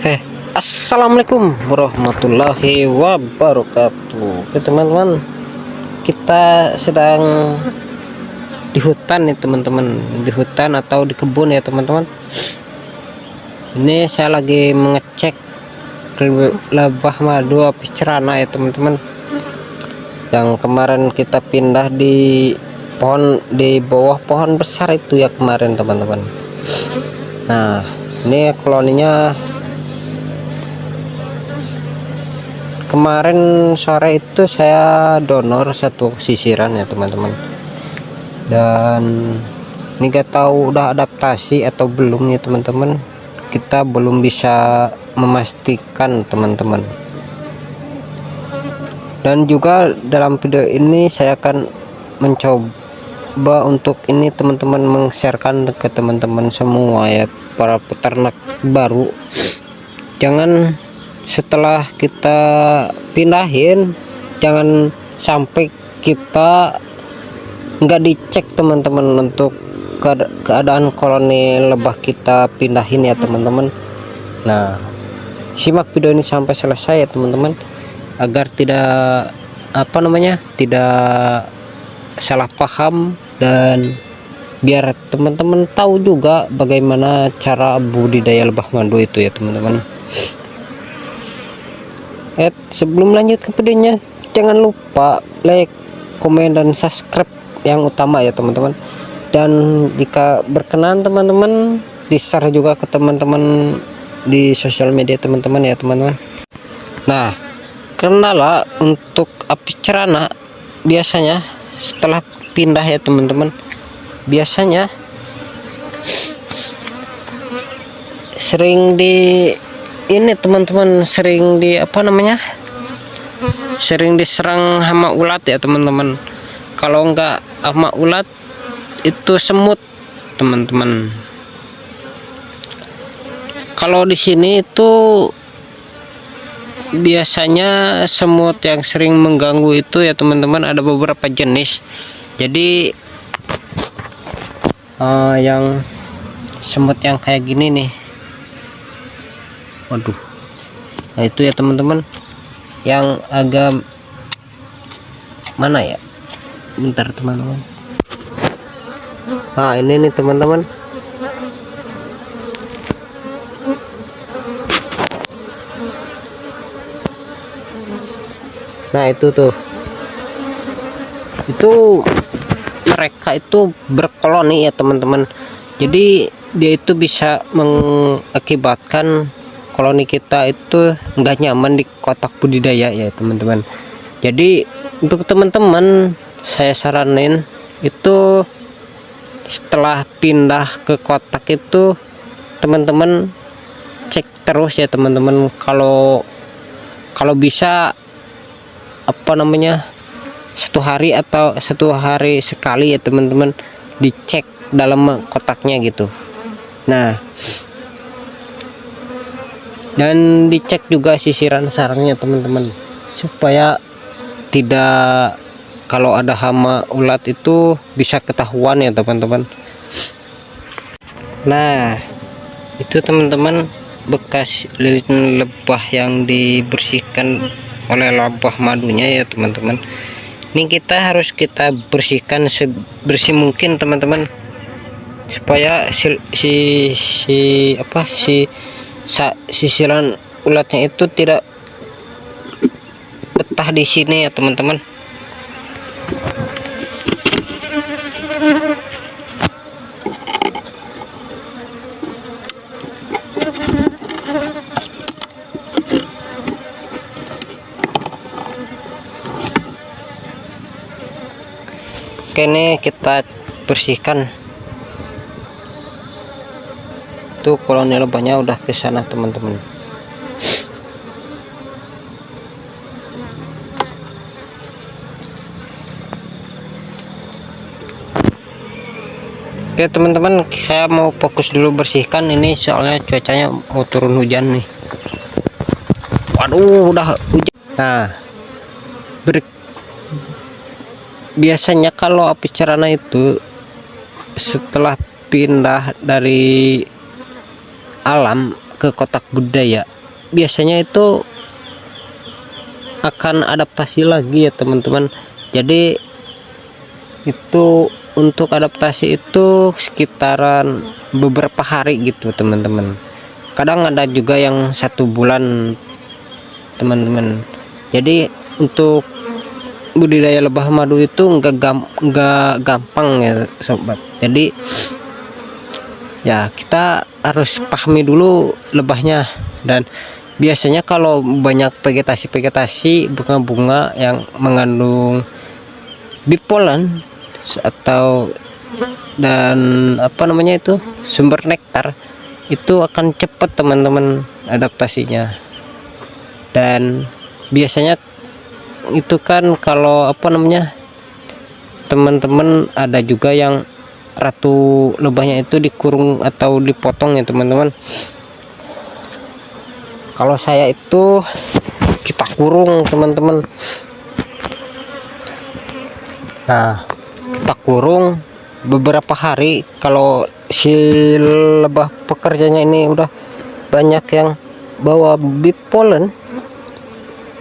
Eh, Assalamualaikum warahmatullahi wabarakatuh. Oke teman-teman, kita sedang di hutan nih teman-teman, di hutan atau di kebun ya teman-teman. Ini saya lagi mengecek lebah madu apis cerana ya teman-teman. Yang kemarin kita pindah di pohon, di bawah pohon besar itu ya kemarin teman-teman. Nah, ini koloninya kemarin sore itu saya donor satu sisiran ya teman-teman, dan ini gak tahu udah adaptasi atau belum ya teman-teman, kita belum bisa memastikan teman-teman. Dan juga dalam video ini saya akan mencoba untuk ini teman-teman, meng-sharekan ke teman-teman semua ya, para peternak baru. Jangan setelah kita pindahin, jangan sampai kita nggak dicek teman-teman untuk keadaan koloni lebah kita pindahin ya teman-teman. Nah, simak video ini sampai selesai ya teman-teman, agar tidak tidak salah paham, dan biar teman-teman tahu juga bagaimana cara budidaya lebah madu itu ya teman-teman. Sebelum lanjut ke videonya, jangan lupa like, komen, dan subscribe yang utama ya teman-teman. Dan jika berkenan teman-teman, di share juga ke teman-teman di sosial media teman-teman ya teman-teman. Nah, kendala untuk apis cerana biasanya setelah pindah ya teman-teman, biasanya sering ini teman-teman, sering sering diserang hama ulat ya teman-teman. Kalau enggak hama ulat, itu semut teman-teman. Kalau di sini itu biasanya semut yang sering mengganggu itu ya teman-teman, ada beberapa jenis. Jadi yang semut yang kayak gini nih, waduh, nah itu ya teman-teman, yang agak mana ya, bentar teman-teman. Nah, ini nih teman-teman, nah itu tuh, itu mereka itu berkoloni ya teman-teman. Jadi dia itu bisa mengakibatkan koloni kita itu nggak nyaman di kotak budidaya ya teman-teman. Jadi untuk teman-teman, saya saranin itu setelah pindah ke kotak itu teman-teman cek terus ya teman-teman. Kalau bisa satu hari sekali ya teman-teman, dicek dalam kotaknya gitu. Nah, dan dicek juga sisiran sarangnya teman-teman, supaya tidak, kalau ada hama ulat itu bisa ketahuan ya teman-teman. Nah, itu teman-teman bekas lilin lebah yang dibersihkan oleh lebah madunya ya teman-teman. Ini harus kita bersihkan sebersih mungkin teman-teman, supaya sisiran ulatnya itu tidak betah di sini ya teman-teman. Oke, ini kita bersihkan. Tuh koloni lebahnya udah ke sana teman-teman. Oke teman-teman, saya mau fokus dulu bersihkan ini, soalnya cuacanya mau turun hujan nih. Waduh, udah hujan. Nah, biasanya kalau apis cerana itu setelah pindah dari alam ke kotak budaya, biasanya itu akan adaptasi lagi ya teman-teman. Jadi itu untuk adaptasi itu sekitaran beberapa hari gitu teman-teman, kadang ada juga yang 1 bulan teman-teman. Jadi untuk budidaya lebah madu itu nggak gampang ya sobat. Jadi ya kita harus pahami dulu lebahnya. Dan biasanya kalau banyak vegetasi bunga-bunga yang mengandung bipolen atau dan apa namanya itu sumber nektar, itu akan cepat teman-teman adaptasinya. Dan biasanya itu kan kalau apa namanya teman-teman ada juga yang ratu lebahnya itu dikurung atau dipotong ya teman-teman. Kalau saya itu kita kurung teman-teman. Nah, kita kurung beberapa hari. Kalau si lebah pekerjanya ini udah banyak yang bawa bipolen,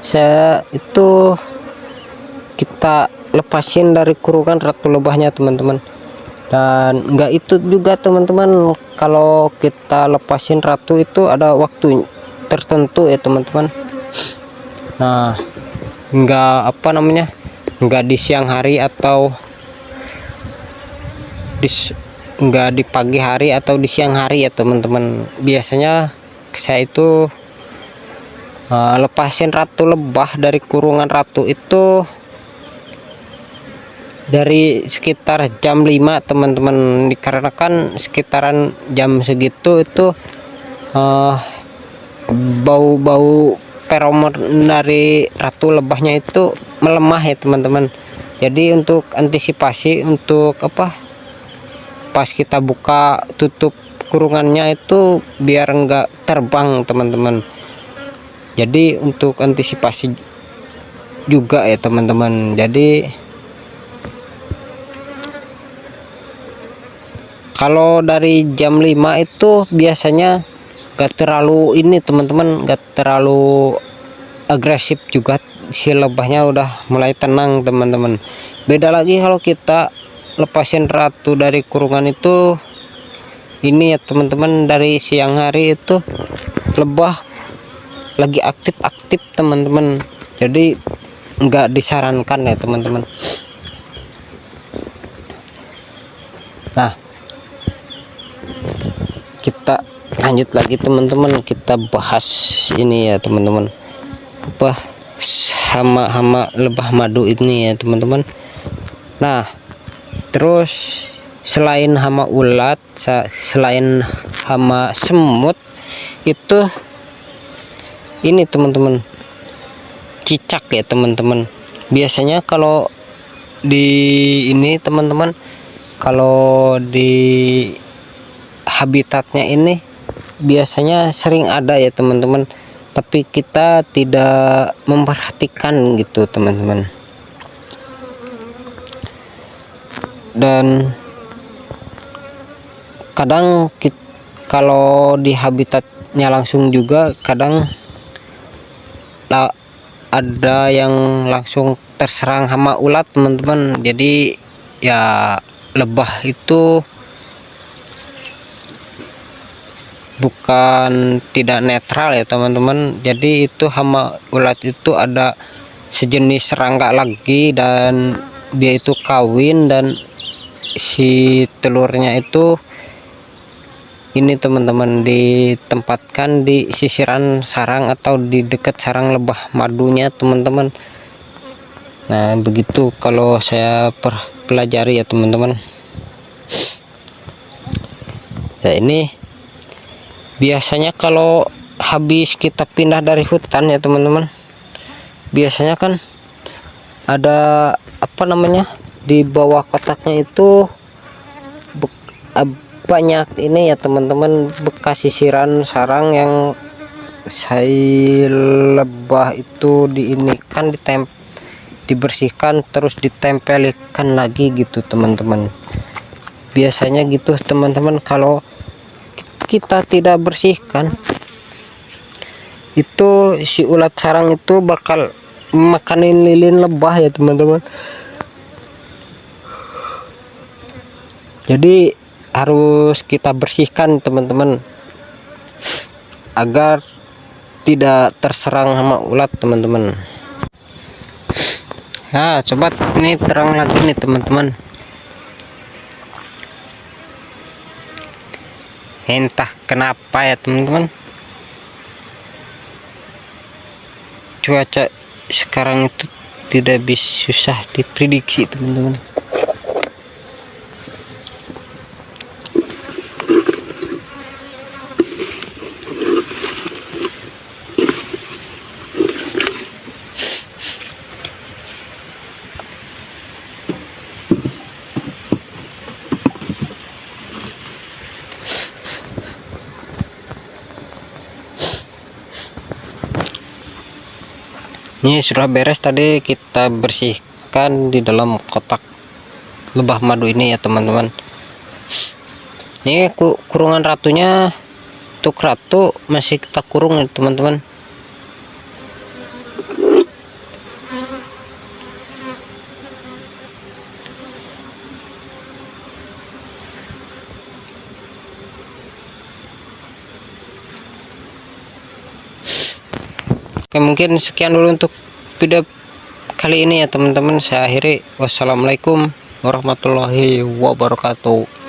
saya itu kita lepasin dari kurungan ratu lebahnya teman-teman. Dan enggak itu juga teman-teman, kalau kita lepasin ratu itu ada waktu tertentu ya teman-teman. Nah, enggak apa namanya, enggak di siang hari atau enggak di pagi hari atau di siang hari ya teman-teman. Biasanya saya itu lepasin ratu lebah dari kurungan ratu itu dari sekitar jam 5 teman-teman, dikarenakan sekitaran jam segitu itu bau-bau feromon dari ratu lebahnya itu melemah ya teman-teman. Jadi untuk antisipasi untuk apa, pas kita buka tutup kurungannya itu biar enggak terbang teman-teman. Jadi untuk antisipasi juga ya teman-teman. Jadi kalau dari jam 5 itu biasanya gak terlalu ini teman-teman, gak terlalu agresif juga, si lebahnya udah mulai tenang teman-teman. Beda lagi kalau kita lepasin ratu dari kurungan itu ini ya teman-teman, dari siang hari itu lebah lagi aktif-aktif teman-teman. Jadi nggak disarankan ya teman-teman. Nah, kita lanjut lagi teman-teman, kita bahas ini ya teman-teman, apa hama lebah madu ini ya teman-teman. Nah, terus selain hama ulat, selain hama semut, itu ini teman-teman cicak ya teman-teman. Biasanya kalau di ini teman-teman, kalau di habitatnya ini biasanya sering ada ya teman-teman, tapi kita tidak memperhatikan gitu teman-teman. Dan kadang kalau di habitatnya langsung juga kadang ada yang langsung terserang hama ulat teman-teman. Jadi ya lebah itu bukan tidak netral ya teman-teman. Jadi itu hama ulat itu ada sejenis serangga lagi, dan dia itu kawin, dan si telurnya itu ini teman-teman ditempatkan di sisiran sarang atau di dekat sarang lebah madunya teman-teman. Nah, begitu kalau saya pelajari ya teman-teman. Ya, ini biasanya kalau habis kita pindah dari hutan ya teman-teman, biasanya kan ada apa namanya, di bawah kotaknya itu banyak ini ya teman-teman, bekas sisiran sarang yang si lebah itu diinikan, dibersihkan terus ditempelkan lagi gitu teman-teman. Biasanya gitu teman-teman, kalau kita tidak bersihkan itu si ulat sarang itu bakal makanin lilin lebah ya teman-teman. Jadi harus kita bersihkan teman-teman agar tidak terserang sama ulat teman-teman. Nah sobat, ini terang lagi nih teman-teman. Entah kenapa ya teman-teman, cuaca sekarang itu tidak bisa susah diprediksi teman-teman. Ini sudah beres, tadi kita bersihkan di dalam kotak lebah madu ini ya teman-teman. Ini kurungan ratunya, untuk ratu masih kita kurung ya teman-teman. Oke, mungkin sekian dulu untuk video kali ini ya teman-teman. Saya akhiri. Wassalamualaikum warahmatullahi wabarakatuh.